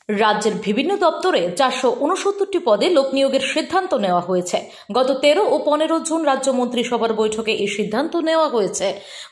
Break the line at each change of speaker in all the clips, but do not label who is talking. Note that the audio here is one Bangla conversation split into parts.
রাজ্যের বিভিন্ন দপ্তরে 469টি পদে লোক নিয়োগের সিদ্ধান্ত নেওয়া হয়েছে। গত 13 ও 15 জুন রাজ্য মন্ত্রিসভার বৈঠকে এই সিদ্ধান্ত নেওয়া হয়েছে।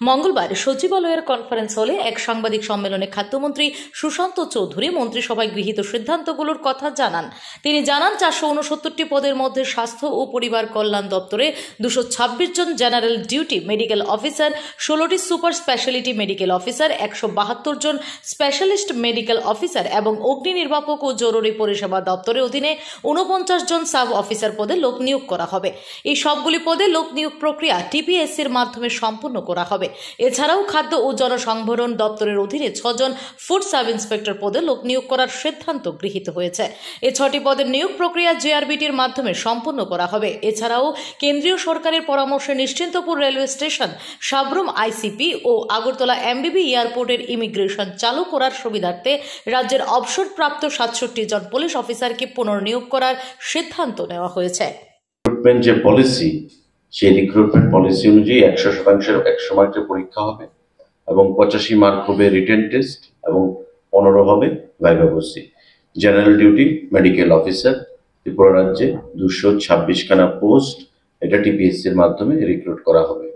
মঙ্গলবার সচিবালয়ের কনফারেন্স হলে এক সাংবাদিক সম্মেলনে খাদ্যমন্ত্রী সুশান্ত চৌধুরী মন্ত্রিসভায় গৃহীত সিদ্ধান্তগুলোর কথা জানান। তিনি জানান 469টি পদের মধ্যে স্বাস্থ্য ও পরিবার কল্যাণ দপ্তরে 226 জন জেনারেল ডিউটি মেডিকেল অফিসার, 16টি সুপার স্পেশালিটি মেডিকেল অফিসার, 172 জন স্পেশালিস্ট মেডিকেল অফিসার এবং অগ্নি নির্বাপক ও জরুরি পরিষেবা দপ্তরের অধীনে 49 জন সাব অফিসার পদে লোক নিয়োগ করা হবে। এই সবগুলি পদে লোক নিয়োগ প্রক্রিয়া টিপিএসসির মাধ্যমে সম্পন্ন করা হবে। এছাড়াও খাদ্য ও জনসংভরণ দপ্তরের অধীনে 6 জন ফুড সাব ইন্সপেক্টর পদে লোক নিয়োগ করার সিদ্ধান্ত গৃহীত হয়েছে। এই 6টি পদের নিয়োগ প্রক্রিয়া জেআরবিটির মাধ্যমে সম্পন্ন করা হবে। এছাড়াও কেন্দ্রীয় সরকারের পরামর্শে Nishchintapur railway station, Sabroom ICP ও আগরতলা এমবিবি এয়ারপোর্টের ইমিগ্রেশন চালু করার সুবিধার্থে রাজ্যের অবসরপ্রাপ্ত 67 জন পুলিশ অফিসারকে পুনর্নিয়োগ করার সিদ্ধান্ত নেওয়া হয়েছে।
রিক্রুটমেন্ট যে পলিসি, সেই রিক্রুটমেন্ট পলিসি অনুযায়ী 100% 100 মার্কের পরীক্ষা হবে এবং 85 মার্ক হবে রিটেন টেস্ট এবং 15 হবে ভাইভা বসি। General duty medical officer Tripura রাজ্যে 226 খানা পোস্ট, এটা টিপিএসসির মাধ্যমে রিক্রুট করা হবে।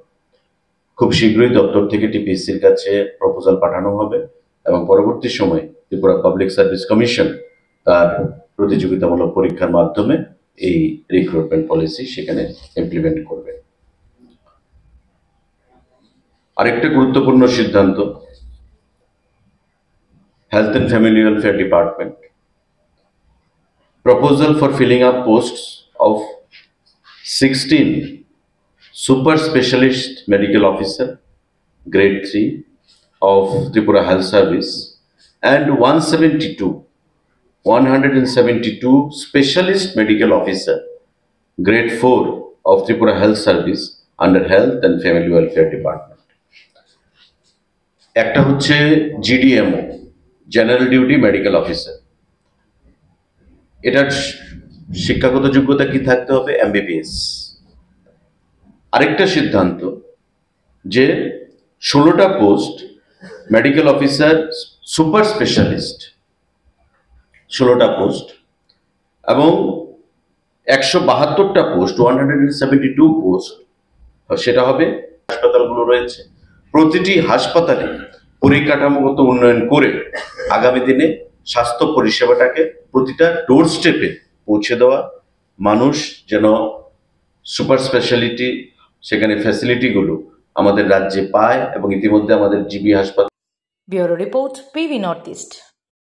খুব শীঘ্রই দপ্তর থেকে টিপিএসসির কাছে প্রপোজাল পাঠানো হবে এবং পরবর্তী সময়ে ত্রিপুরা পাবলিক সার্ভিস কমিশন তার প্রতিযোগিতামূলক পরীক্ষার মাধ্যমে এই রিক্রুটমেন্ট পলিসি সেখানে ইমপ্লিমেন্ট করবে। আরেকটা গুরুত্বপূর্ণ সিদ্ধান্ত, health and family welfare department proposal for filling up posts of 16 super specialist medical officer grade 3 of Tripura Health Service and 172 specialist medical officer grade 4 of Tripura Health Service under Health and Family Welfare Department. একটা হচ্ছে GDMO, general duty medical officer. এটার শিক্ষাগত যোগ্যতা কি থাকতে হবে? এমবিবিএস। আরেকটা সিদ্ধান্ত যে 16টা post medical officer super specialist, 16টা পোস্ট এবং 172টা পোস্ট, 172 পোস্ট, সেটা হবে হাসপাতালগুলো রয়েছে। প্রতিটি হাসপাতালে পরিকাঠামোগত উন্নয়ন করে আগামী দিনে স্বাস্থ্য পরিষেবাটাকে প্রতিটা ডোর স্টেপে পৌঁছে দেওয়া, মানুষ যেন সুপার স্পেশালিটি সেখানে ফ্যাসিলিটিগুলো আমাদের রাজ্যে পায় এবং ইতিমধ্যে আমাদের জিবি হাসপাতাল।
Bureau report, PV north east.